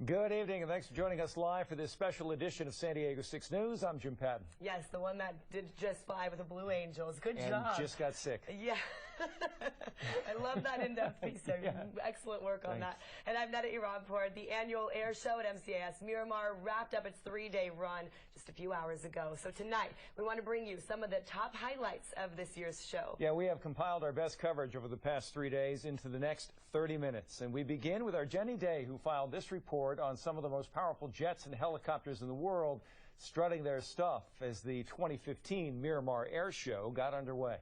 Good evening, and thanks for joining us live for this special edition of San Diego 6 News. I'm Jim Patton. Yes, the one that did just fly with the Blue Angels. Good job. And just got sick. Yeah. I love that in-depth piece there. Yeah. Excellent work on that. And I'm Netta Iranpour. The annual air show at MCAS Miramar wrapped up its 3-day run just a few hours ago. So tonight, we want to bring you some of the top highlights of this year's show. Yeah, we have compiled our best coverage over the past 3 days into the next 30 minutes. And we begin with our Jenny Day, who filed this report on some of the most powerful jets and helicopters in the world strutting their stuff as the 2015 Miramar Air Show got underway.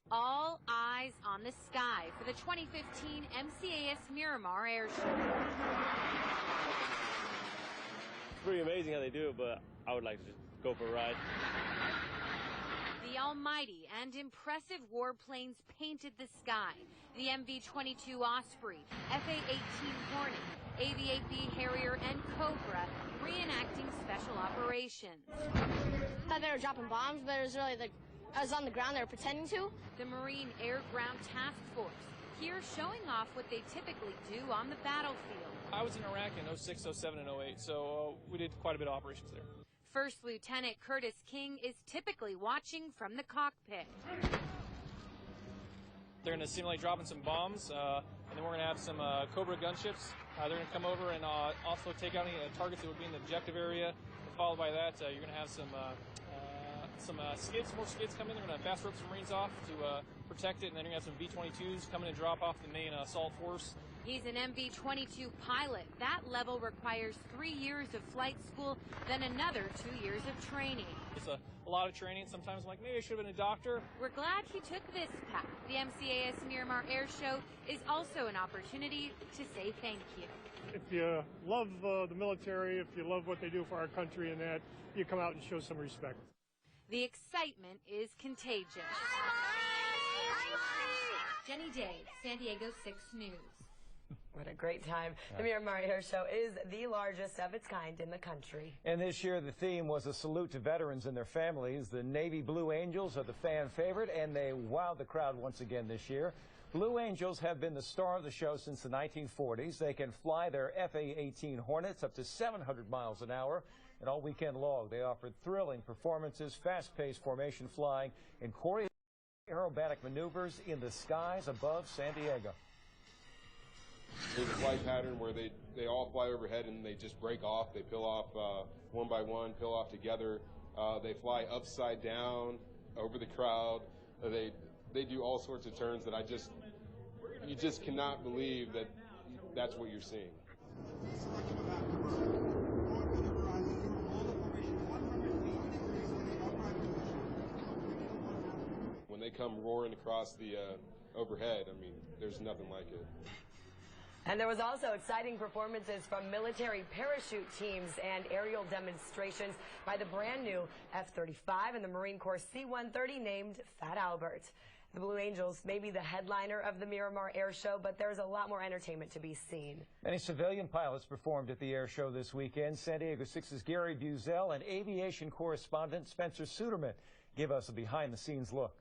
All eyes on the sky for the 2015 MCAS Miramar Air Show. It's pretty amazing how they do it, but I would like to just go for a ride. The almighty and impressive warplanes painted the sky. The MV-22 Osprey, FA-18 Hornet, AV-8B Harrier, and Cobra reenacting special operations. I thought they were dropping bombs, but it was really like I was on the ground, they were pretending to. The Marine Air Ground Task Force, here showing off what they typically do on the battlefield. I was in Iraq in 06, 07, and 08, so we did quite a bit of operations there. First Lieutenant Curtis King is typically watching from the cockpit. They're going to simulate dropping some bombs, and then we're going to have some Cobra gunships. They're going to come over and also take out any targets that would be in the objective area. Followed by that, you're going to have some skids, more skids come in. They're going to fast rope some Marines off to protect it, and then you're going to have some V-22s come in and drop off the main assault force. He's an MV-22 pilot. That level requires 3 years of flight school, then another 2 years of training. It's a lot of training. Sometimes I'm like, maybe I should have been a doctor. We're glad he took this path. The MCAS Miramar Air Show is also an opportunity to say thank you. If you love the military, if you love what they do for our country and that, you come out and show some respect. The excitement is contagious. Jenny Day, San Diego 6 News. What a great time. The Miramar Air Show is the largest of its kind in the country. And this year the theme was a salute to veterans and their families. The Navy Blue Angels are the fan favorite, and they wowed the crowd once again this year. Blue Angels have been the star of the show since the 1940s. They can fly their FA-18 Hornets up to 700 miles an hour. And all weekend long, they offered thrilling performances, fast-paced formation flying, and choreographed aerobatic maneuvers in the skies above San Diego. There's a flight pattern where they all fly overhead and they just break off. They peel off one by one, peel off together. They fly upside down over the crowd. They do all sorts of turns that you just cannot believe that that's what you're seeing. When they come roaring across the overhead, I mean, there's nothing like it. And there was also exciting performances from military parachute teams and aerial demonstrations by the brand new F-35 and the Marine Corps C-130 named Fat Albert. The Blue Angels may be the headliner of the Miramar Air Show, but there's a lot more entertainment to be seen. Many civilian pilots performed at the air show this weekend. San Diego 6's Gary Buzel and aviation correspondent Spencer Suderman give us a behind-the-scenes look.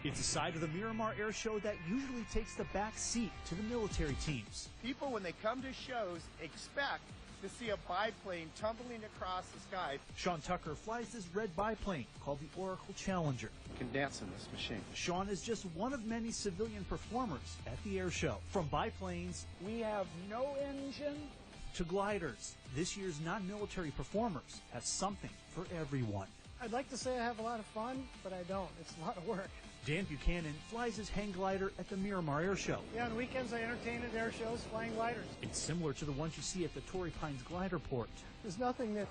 It's a side of the Miramar Air Show that usually takes the back seat to the military teams. People, when they come to shows, expect to see a biplane tumbling across the sky. Sean Tucker flies this red biplane called the Oracle Challenger. You can dance in this machine. Sean is just one of many civilian performers at the air show. From biplanes, we have no engine, to gliders, this year's non-military performers have something for everyone. I'd like to say I have a lot of fun, but I don't. It's a lot of work. Dan Buchanan flies his hang glider at the Miramar Air Show. Yeah, on weekends I entertain at air shows flying gliders. It's similar to the ones you see at the Torrey Pines Glider Port. There's nothing that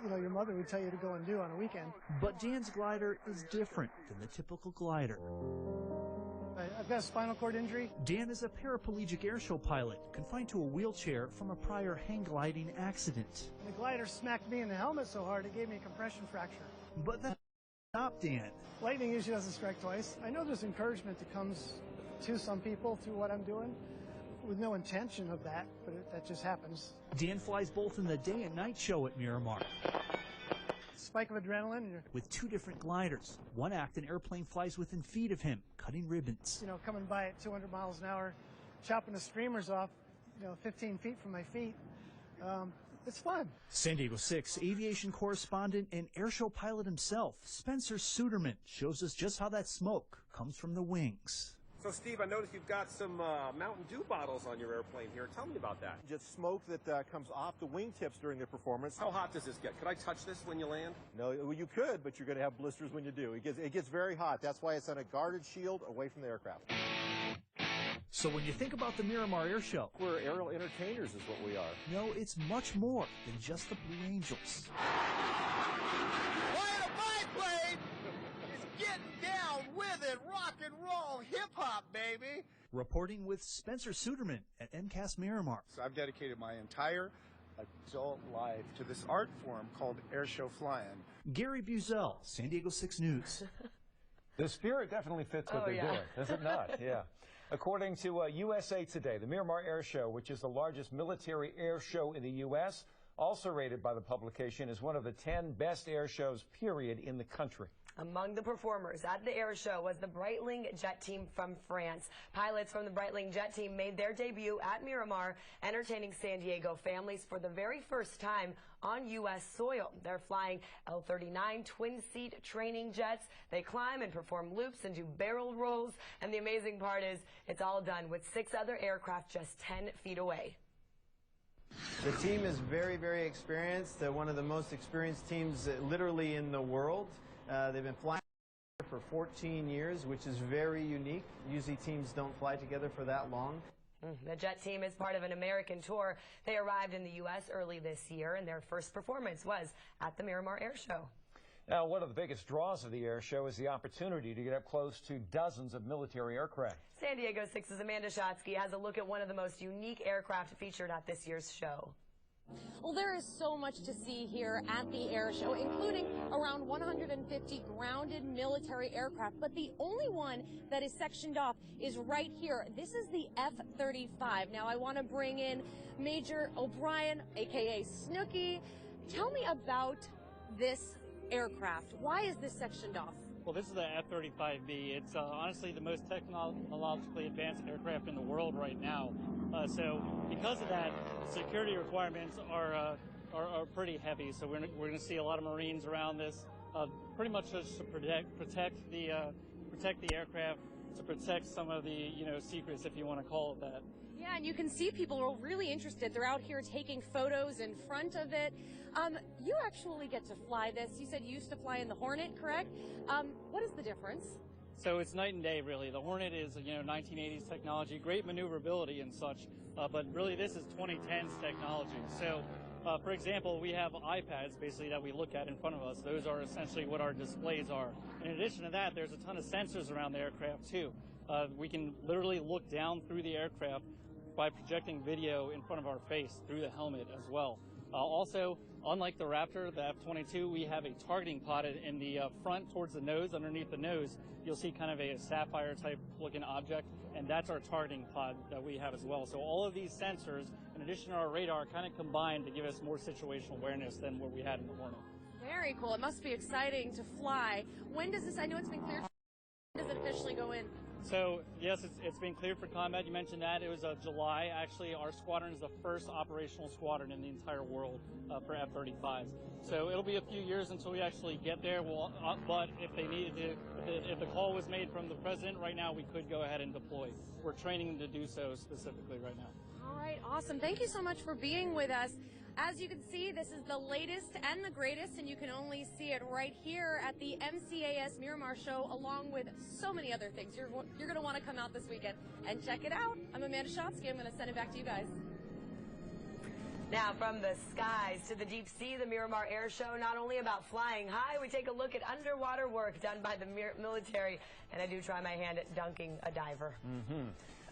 your mother would tell you to go and do on a weekend. But Dan's glider is different than the typical glider. I've got a spinal cord injury. Dan is a paraplegic air show pilot confined to a wheelchair from a prior hang gliding accident. The glider smacked me in the helmet so hard it gave me a compression fracture. But that stopped Dan. Lightning usually doesn't strike twice. I know there's encouragement that comes to some people through what I'm doing with no intention of that, but that just happens. Dan flies both in the day and night show at Miramar. spike of adrenaline. And you're, With 2 different gliders, one act an airplane flies within feet of him, cutting ribbons. coming by at 200 miles an hour, chopping the streamers off, 15 feet from my feet. It's fun. San Diego 6 aviation correspondent and airshow pilot himself, Spencer Suderman, shows us just how that smoke comes from the wings. So, Steve, I noticed you've got some Mountain Dew bottles on your airplane here. Tell me about that. Just smoke that comes off the wingtips during the performance. How hot does this get? Could I touch this when you land? No, well, you could, but you're going to have blisters when you do. It gets very hot. That's why it's on a guarded shield away from the aircraft. So when you think about the Miramar Air Show, We're aerial entertainers is what we are. no, it's much more than just the Blue Angels. Flying a biplane is getting down with it. Rock and roll, hip-hop, baby. Reporting with Spencer Suderman at MCAS Miramar. So I've dedicated my entire adult life to this art form called air show flying. Gary Buzel, San Diego 6 News. The spirit definitely fits what they're doing, does it not? Yeah. According to USA Today, the Miramar Air Show, which is the largest military air show in the U.S., also rated by the publication as one of the 10 best air shows, period, in the country. Among the performers at the air show was the Breitling jet team from France. Pilots from the Breitling jet team made their debut at Miramar, entertaining San Diego families for the very first time on U.S. soil. They're flying L-39 twin-seat training jets. They climb and perform loops and do barrel rolls. And the amazing part is it's all done with 6 other aircraft just 10 feet away. The team is very, very experienced. They're one of the most experienced teams literally in the world. They've been flying for 14 years, which is very unique. Usually teams don't fly together for that long. The jet team is part of an American tour. They arrived in the U.S. early this year, and their first performance was at the Miramar Air Show. Now, one of the biggest draws of the air show is the opportunity to get up close to dozens of military aircraft. San Diego 6's Amanda Shotsky has a look at one of the most unique aircraft featured at this year's show. Well, there is so much to see here at the air show, including around 150 grounded military aircraft. But the only one that is sectioned off is right here. This is the F-35. Now, I want to bring in Major O'Brien, a.k.a. Snooki. Tell me about this aircraft. Why is this sectioned off? Well, this is the F-35B. It's honestly the most technologically advanced aircraft in the world right now. So because of that, security requirements are pretty heavy. So we're going to see a lot of Marines around this, pretty much just to protect the aircraft, to protect some of the secrets, if you want to call it that. Yeah, and you can see people are really interested. They're out here taking photos in front of it. You actually get to fly this. You said you used to fly in the Hornet, correct? What is the difference? So it's night and day, really. The Hornet is, 1980s technology, great maneuverability and such, but really this is 2010s technology. So, for example, we have iPads, basically, that we look at in front of us. Those are essentially what our displays are. In addition to that, there's a ton of sensors around the aircraft, too. We can literally look down through the aircraft by projecting video in front of our face through the helmet as well. Also, unlike the Raptor, the F-22, we have a targeting pod in the front towards the nose. Underneath the nose, you'll see kind of a sapphire type looking object, and that's our targeting pod that we have as well. So all of these sensors, in addition to our radar, kind of combine to give us more situational awareness than what we had in the Hornet. Very cool. It must be exciting to fly. When does this, I know it's been cleared, when does it officially go in? So, yes, it's been cleared for combat. You mentioned that. It was July. Actually, our squadron is the first operational squadron in the entire world for F-35s. So it'll be a few years until we actually get there. But if they needed to, if the call was made from the president right now, we could go ahead and deploy. We're training them to do so specifically right now. All right, awesome. Thank you so much for being with us. As you can see, this is the latest and the greatest, and you can only see it right here at the MCAS Miramar Show, along with so many other things. You're going to want to come out this weekend and check it out. I'm Amanda Shotsky. I'm going to send it back to you guys. Now, from the skies to the deep sea, the Miramar Air Show, not only about flying high, we take a look at underwater work done by the military, and I do try my hand at dunking a diver.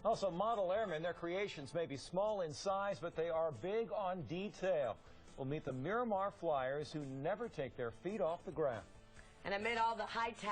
Also, model airmen, their creations may be small in size, but they are big on detail. We'll meet the Miramar flyers who never take their feet off the ground. And amid all the high-tech